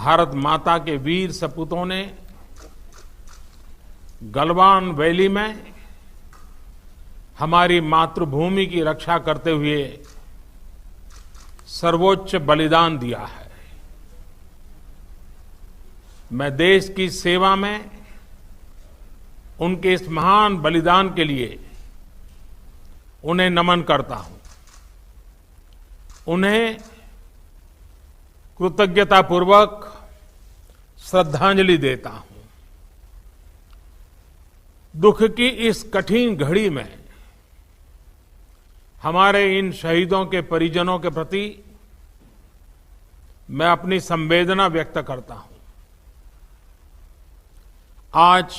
भारत माता के वीर सपूतों ने गलवान वैली में हमारी मातृभूमि की रक्षा करते हुए सर्वोच्च बलिदान दिया है। मैं देश की सेवा में उनके इस महान बलिदान के लिए उन्हें नमन करता हूं। उन्हें कृतज्ञतापूर्वक श्रद्धांजलि देता हूं। दुख की इस कठिन घड़ी में हमारे इन शहीदों के परिजनों के प्रति मैं अपनी संवेदना व्यक्त करता हूं। आज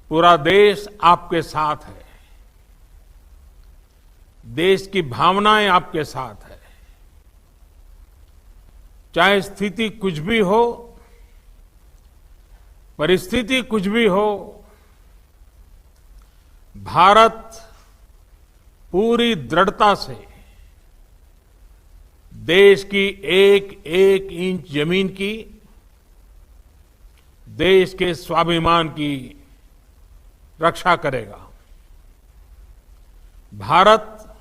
पूरा देश आपके साथ है। देश की भावनाएं आपके साथ है। चाहे स्थिति कुछ भी हो, परिस्थिति कुछ भी हो, भारत पूरी दृढ़ता से देश की एक एक इंच जमीन की, देश के स्वाभिमान की रक्षा करेगा। भारत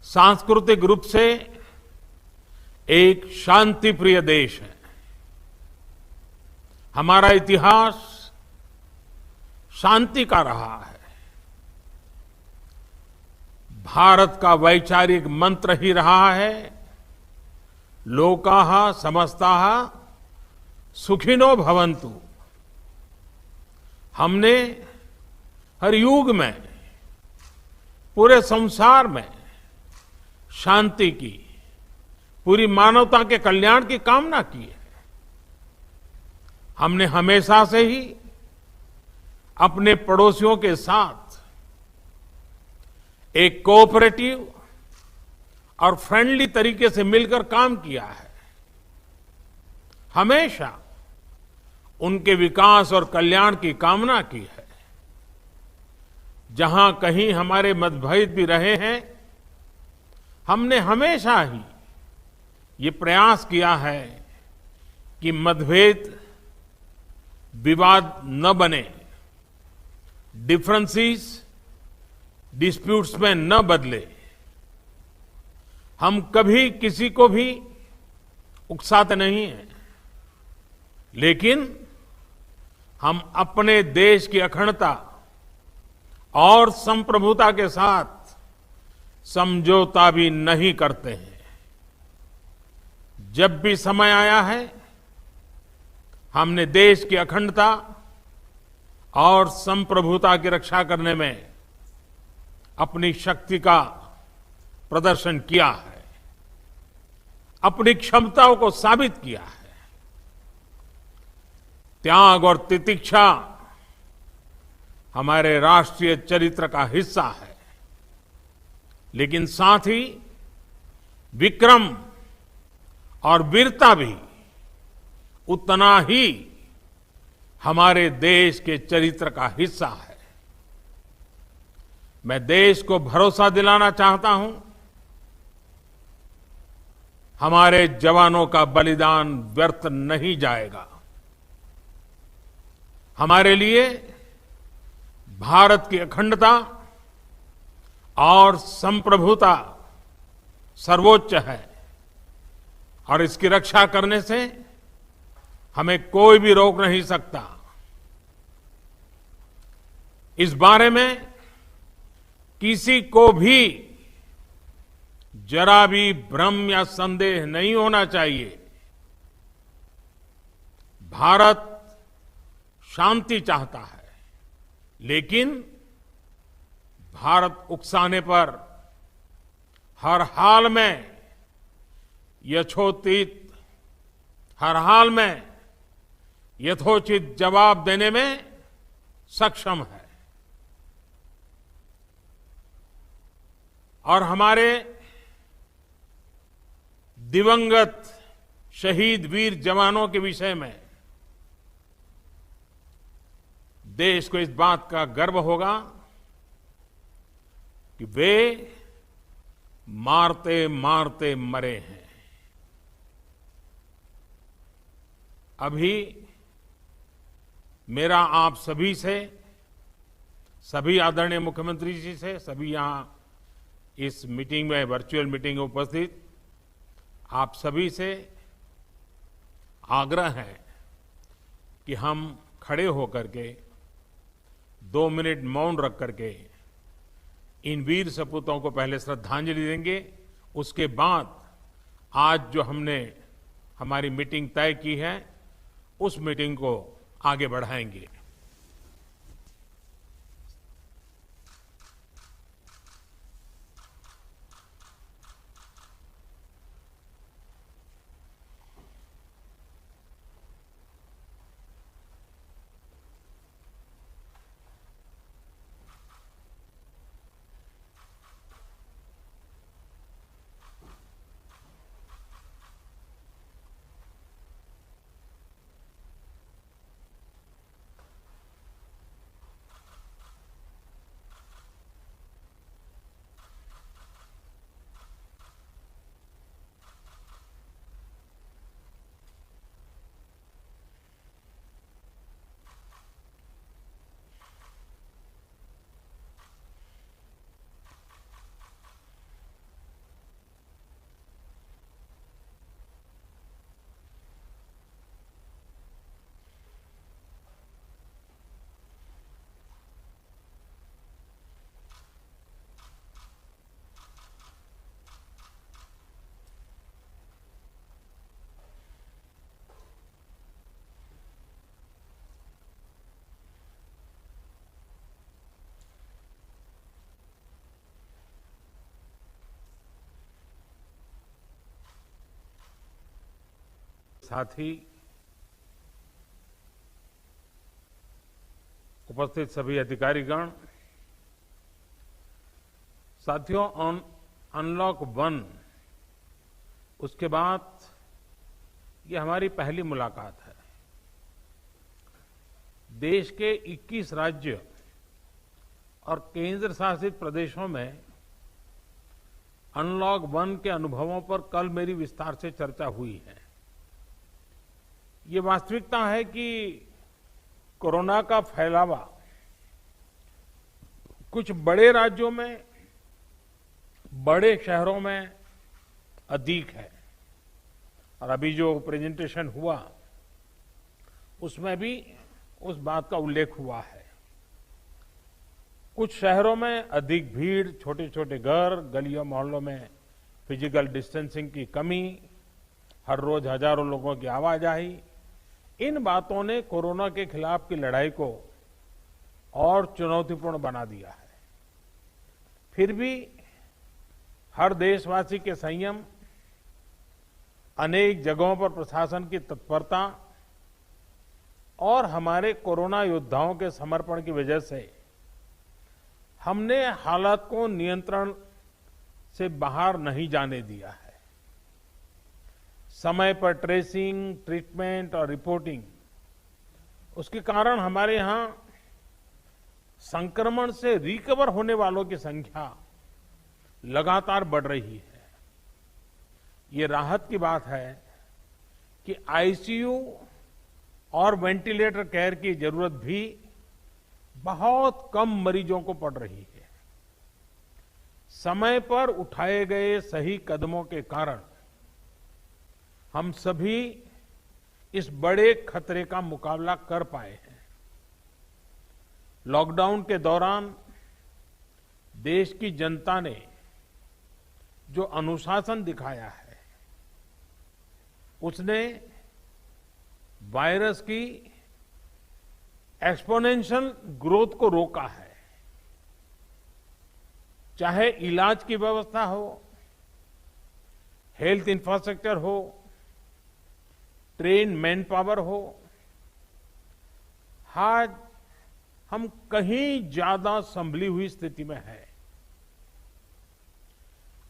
सांस्कृतिक रूप से एक शांतिप्रिय देश है। हमारा इतिहास शांति का रहा है। भारत का वैचारिक मंत्र ही रहा है, लोकाः समस्ताः सुखिनो भवन्तु। हमने हर युग में, पूरे संसार में शांति की, पूरी मानवता के कल्याण की कामना की है। हमने हमेशा से ही अपने पड़ोसियों के साथ एक कोऑपरेटिव और फ्रेंडली तरीके से मिलकर काम किया है। हमेशा उनके विकास और कल्याण की कामना की है। जहां कहीं हमारे मतभेद भी रहे हैं, हमने हमेशा ही ये प्रयास किया है कि मतभेद विवाद न बने, डिफरेंसेस डिस्प्यूट्स में न बदले। हम कभी किसी को भी उकसाते नहीं हैं, लेकिन हम अपने देश की अखंडता और संप्रभुता के साथ समझौता भी नहीं करते हैं। जब भी समय आया है, हमने देश की अखंडता और संप्रभुता की रक्षा करने में अपनी शक्ति का प्रदर्शन किया है, अपनी क्षमताओं को साबित किया है। त्याग और तितिक्षा हमारे राष्ट्रीय चरित्र का हिस्सा है, लेकिन साथ ही विक्रम और वीरता भी उतना ही हमारे देश के चरित्र का हिस्सा है। मैं देश को भरोसा दिलाना चाहता हूं, हमारे जवानों का बलिदान व्यर्थ नहीं जाएगा। हमारे लिए भारत की अखंडता और संप्रभुता सर्वोच्च है, और इसकी रक्षा करने से हमें कोई भी रोक नहीं सकता। इस बारे में किसी को भी जरा भी भ्रम या संदेह नहीं होना चाहिए। भारत शांति चाहता है, लेकिन भारत उकसाने पर हर हाल में हर हाल में यथोचित जवाब देने में सक्षम है। और हमारे दिवंगत शहीद वीर जवानों के विषय में देश को इस बात का गर्व होगा कि वे मारते मारते मरे हैं। अभी मेरा आप सभी से, सभी आदरणीय मुख्यमंत्री जी से, सभी यहां इस मीटिंग में, वर्चुअल मीटिंग में उपस्थित आप सभी से आग्रह है कि हम खड़े होकर के 2 मिनट मौन रख करके इन वीर सपूतों को पहले श्रद्धांजलि देंगे। उसके बाद आज जो हमने हमारी मीटिंग तय की है, उस मीटिंग को आगे बढ़ाएंगे। साथ ही उपस्थित सभी अधिकारीगण, साथियों, अनलॉक 1 उसके बाद ये हमारी पहली मुलाकात है। देश के 21 राज्य और केंद्र शासित प्रदेशों में अनलॉक 1 के अनुभवों पर कल मेरी विस्तार से चर्चा हुई है। ये वास्तविकता है कि कोरोना का फैलावा कुछ बड़े राज्यों में, बड़े शहरों में अधिक है, और अभी जो प्रेजेंटेशन हुआ उसमें भी उस बात का उल्लेख हुआ है। कुछ शहरों में अधिक भीड़, छोटे छोटे घर, गलियों मोहल्लों में फिजिकल डिस्टेंसिंग की कमी, हर रोज हजारों लोगों की आवाजाही, इन बातों ने कोरोना के खिलाफ की लड़ाई को और चुनौतीपूर्ण बना दिया है। फिर भी हर देशवासी के संयम, अनेक जगहों पर प्रशासन की तत्परता और हमारे कोरोना योद्धाओं के समर्पण की वजह से हमने हालात को नियंत्रण से बाहर नहीं जाने दिया है। समय पर ट्रेसिंग, ट्रीटमेंट और रिपोर्टिंग, उसके कारण हमारे यहां संक्रमण से रिकवर होने वालों की संख्या लगातार बढ़ रही है। ये राहत की बात है कि आईसीयू और वेंटिलेटर केयर की जरूरत भी बहुत कम मरीजों को पड़ रही है। समय पर उठाए गए सही कदमों के कारण हम सभी इस बड़े खतरे का मुकाबला कर पाए हैं। लॉकडाउन के दौरान देश की जनता ने जो अनुशासन दिखाया है, उसने वायरस की एक्सपोनेंशियल ग्रोथ को रोका है। चाहे इलाज की व्यवस्था हो, हेल्थ इंफ्रास्ट्रक्चर हो, ट्रेन मैन पावर हो, आज हम कहीं ज्यादा संभली हुई स्थिति में है।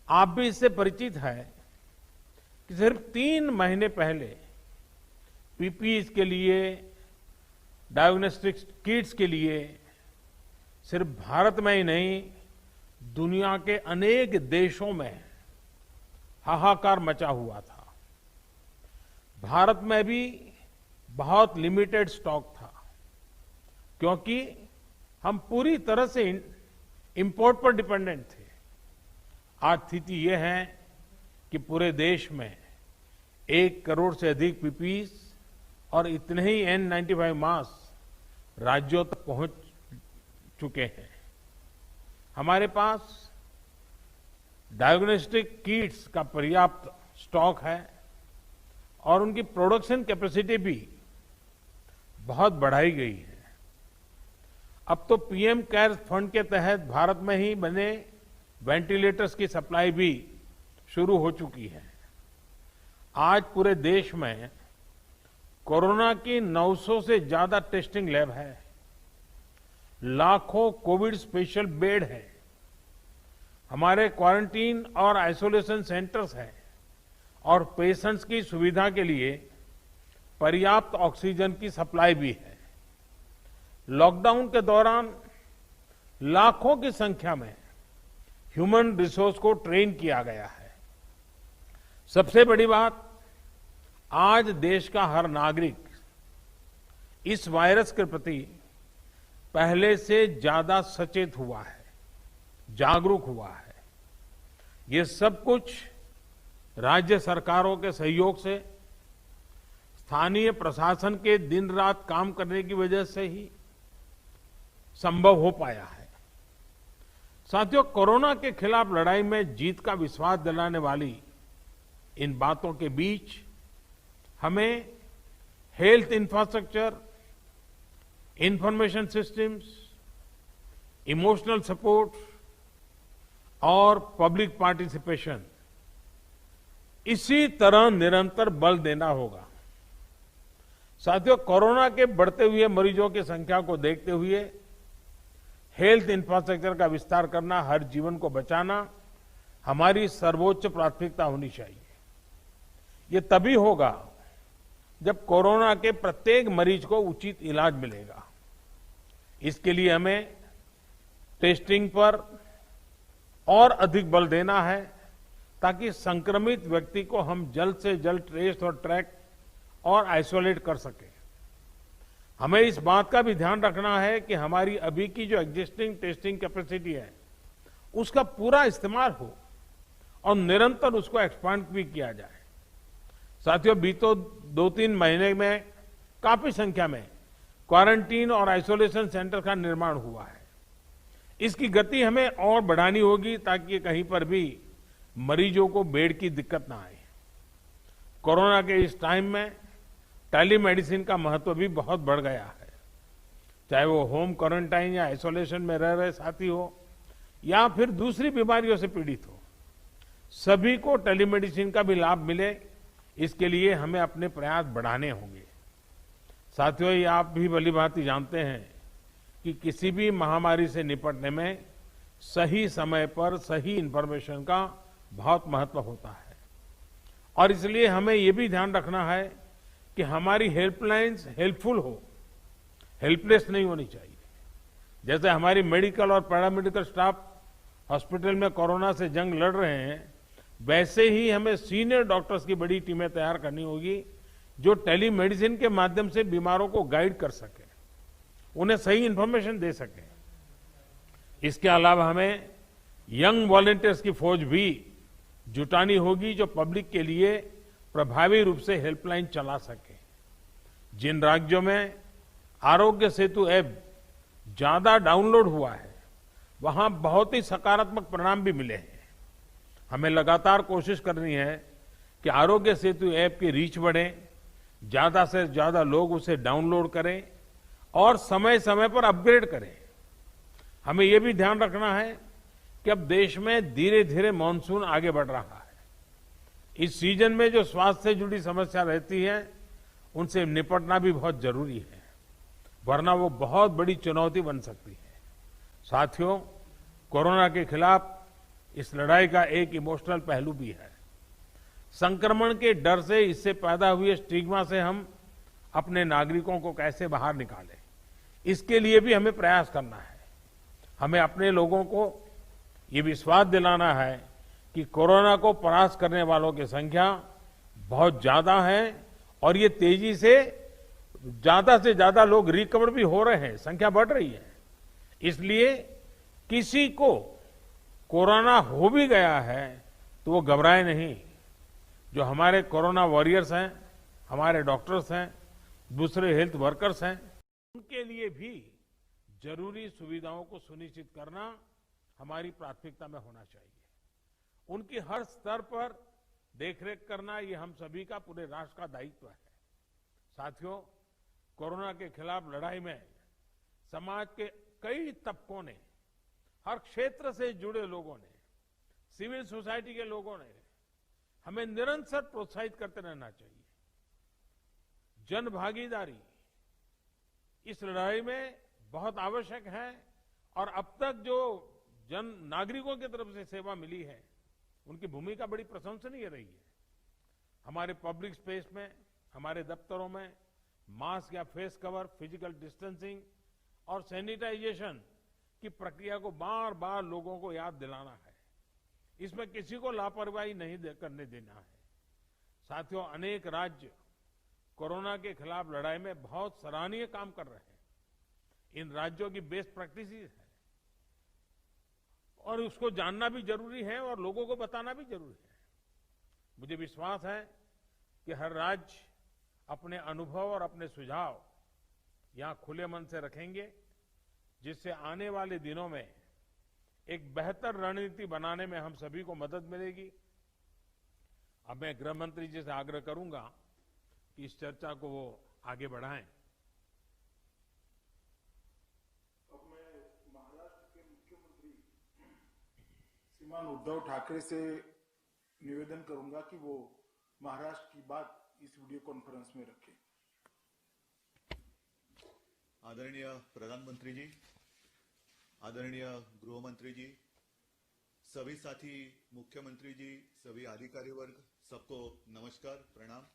आप भी इससे परिचित है कि सिर्फ 3 महीने पहले पीपीई के लिए, डायग्नोस्टिक किट्स के लिए सिर्फ भारत में ही नहीं, दुनिया के अनेक देशों में हाहाकार मचा हुआ था। भारत में भी बहुत लिमिटेड स्टॉक था, क्योंकि हम पूरी तरह से इंपोर्ट पर डिपेंडेंट थे। आज स्थिति यह है कि पूरे देश में 1 करोड़ से अधिक पीपीई और इतने ही N95 मास्क राज्यों तक पहुंच चुके हैं। हमारे पास डायग्नोस्टिक किट्स का पर्याप्त स्टॉक है और उनकी प्रोडक्शन कैपेसिटी भी बहुत बढ़ाई गई है। अब तो पीएम केयर्स फंड के तहत भारत में ही बने वेंटिलेटर्स की सप्लाई भी शुरू हो चुकी है। आज पूरे देश में कोरोना की 900 से ज्यादा टेस्टिंग लैब है, लाखों कोविड स्पेशल बेड है, हमारे क्वारंटीन और आइसोलेशन सेंटर्स हैं और पेशेंट्स की सुविधा के लिए पर्याप्त ऑक्सीजन की सप्लाई भी है। लॉकडाउन के दौरान लाखों की संख्या में ह्यूमन रिसोर्स को ट्रेन किया गया है। सबसे बड़ी बात, आज देश का हर नागरिक इस वायरस के प्रति पहले से ज्यादा सचेत हुआ है, जागरूक हुआ है। ये सब कुछ राज्य सरकारों के सहयोग से, स्थानीय प्रशासन के दिन रात काम करने की वजह से ही संभव हो पाया है। साथियों, कोरोना के खिलाफ लड़ाई में जीत का विश्वास दिलाने वाली इन बातों के बीच हमें health infrastructure, information systems, emotional support और पब्लिक पार्टिसिपेशन, इसी तरह निरंतर बल देना होगा। साथियों, कोरोना के बढ़ते हुए मरीजों की संख्या को देखते हुए हेल्थ इंफ्रास्ट्रक्चर का विस्तार करना, हर जीवन को बचाना हमारी सर्वोच्च प्राथमिकता होनी चाहिए। ये तभी होगा जब कोरोना के प्रत्येक मरीज को उचित इलाज मिलेगा। इसके लिए हमें टेस्टिंग पर और अधिक बल देना है, ताकि संक्रमित व्यक्ति को हम जल्द से जल्द ट्रेस और ट्रैक और आइसोलेट कर सकें। हमें इस बात का भी ध्यान रखना है कि हमारी अभी की जो एग्जिस्टिंग टेस्टिंग कैपेसिटी है, उसका पूरा इस्तेमाल हो और निरंतर उसको एक्सपांड भी किया जाए। साथियों, बीते 2-3 महीने में काफी संख्या में क्वारंटीन और आइसोलेशन सेंटर का निर्माण हुआ है। इसकी गति हमें और बढ़ानी होगी, ताकि कहीं पर भी मरीजों को बेड की दिक्कत ना आए। कोरोना के इस टाइम में टेलीमेडिसिन का महत्व भी बहुत बढ़ गया है। चाहे वो होम क्वारंटाइन या आइसोलेशन में रह रहे साथी हो या फिर दूसरी बीमारियों से पीड़ित हो, सभी को टेलीमेडिसिन का भी लाभ मिले, इसके लिए हमें अपने प्रयास बढ़ाने होंगे। साथियों, ये आप भी भलीभांति जानते हैं कि किसी भी महामारी से निपटने में सही समय पर सही इंफॉर्मेशन का बहुत महत्व होता है और इसलिए हमें ये भी ध्यान रखना है कि हमारी हेल्पलाइंस हेल्पफुल हो, हेल्पलेस नहीं होनी चाहिए। जैसे हमारी मेडिकल और पैरामेडिकल स्टाफ हॉस्पिटल में कोरोना से जंग लड़ रहे हैं, वैसे ही हमें सीनियर डॉक्टर्स की बड़ी टीमें तैयार करनी होगी, जो टेलीमेडिसिन के माध्यम से बीमारों को गाइड कर सके, उन्हें सही इंफॉर्मेशन दे सके। इसके अलावा हमें यंग वॉलंटियर्स की फौज भी जुटानी होगी, जो पब्लिक के लिए प्रभावी रूप से हेल्पलाइन चला सके। जिन राज्यों में आरोग्य सेतु ऐप ज्यादा डाउनलोड हुआ है, वहां बहुत ही सकारात्मक परिणाम भी मिले हैं। हमें लगातार कोशिश करनी है कि आरोग्य सेतु ऐप की रीच बढ़े, ज्यादा से ज्यादा लोग उसे डाउनलोड करें और समय समय पर अपग्रेड करें। हमें यह भी ध्यान रखना है कि अब देश में धीरे धीरे मानसून आगे बढ़ रहा है। इस सीजन में जो स्वास्थ्य से जुड़ी समस्या रहती है, उनसे निपटना भी बहुत जरूरी है, वरना वो बहुत बड़ी चुनौती बन सकती है। साथियों, कोरोना के खिलाफ इस लड़ाई का एक इमोशनल पहलू भी है। संक्रमण के डर से, इससे पैदा हुए स्टिग्मा से हम अपने नागरिकों को कैसे बाहर निकालें, इसके लिए भी हमें प्रयास करना है। हमें अपने लोगों को ये विश्वास दिलाना है कि कोरोना को परास्त करने वालों की संख्या बहुत ज्यादा है और ये तेजी से ज्यादा से ज्यादा लोग रिकवर भी हो रहे हैं, संख्या बढ़ रही है। इसलिए किसी को कोरोना हो भी गया है तो वो घबराए नहीं। जो हमारे कोरोना वॉरियर्स हैं, हमारे डॉक्टर्स हैं, दूसरे हेल्थ वर्कर्स हैं, उनके लिए भी जरूरी सुविधाओं को सुनिश्चित करना हमारी प्राथमिकता में होना चाहिए। उनकी हर स्तर पर देखरेख करना ये हम सभी का, पूरे राष्ट्र का दायित्व है। साथियों, कोरोना के खिलाफ लड़ाई में समाज के कई तबकों ने, हर क्षेत्र से जुड़े लोगों ने, सिविल सोसाइटी के लोगों ने हमें निरंतर प्रोत्साहित करते रहना चाहिए। जन भागीदारी इस लड़ाई में बहुत आवश्यक है और अब तक जो जन नागरिकों की तरफ से सेवा मिली है उनकी भूमिका बड़ी प्रशंसनीय रही है। हमारे पब्लिक स्पेस में, हमारे दफ्तरों में मास्क या फेस कवर, फिजिकल डिस्टेंसिंग और सैनिटाइजेशन की प्रक्रिया को बार बार लोगों को याद दिलाना है। इसमें किसी को लापरवाही नहीं करने देना है। साथियों, अनेक राज्य कोरोना के खिलाफ लड़ाई में बहुत सराहनीय काम कर रहे हैं। इन राज्यों की बेस्ट प्रैक्टिसेस है और उसको जानना भी जरूरी है और लोगों को बताना भी जरूरी है। मुझे विश्वास है कि हर राज्य अपने अनुभव और अपने सुझाव यहां खुले मन से रखेंगे, जिससे आने वाले दिनों में एक बेहतर रणनीति बनाने में हम सभी को मदद मिलेगी। अब मैं गृह मंत्री जी से आग्रह करूंगा कि इस चर्चा को वो आगे बढ़ाएं। अब मैं महाराष्ट्र के मुख्यमंत्री श्रीमान उद्धव ठाकरे से निवेदन करूंगा कि वो महाराष्ट्र की बात इस वीडियो कॉन्फ्रेंस में रखें। आदरणीय प्रधानमंत्री जी, आदरणीय गृह मंत्री जी, सभी साथी मुख्यमंत्री जी, सभी अधिकारी वर्ग, सबको नमस्कार, प्रणाम।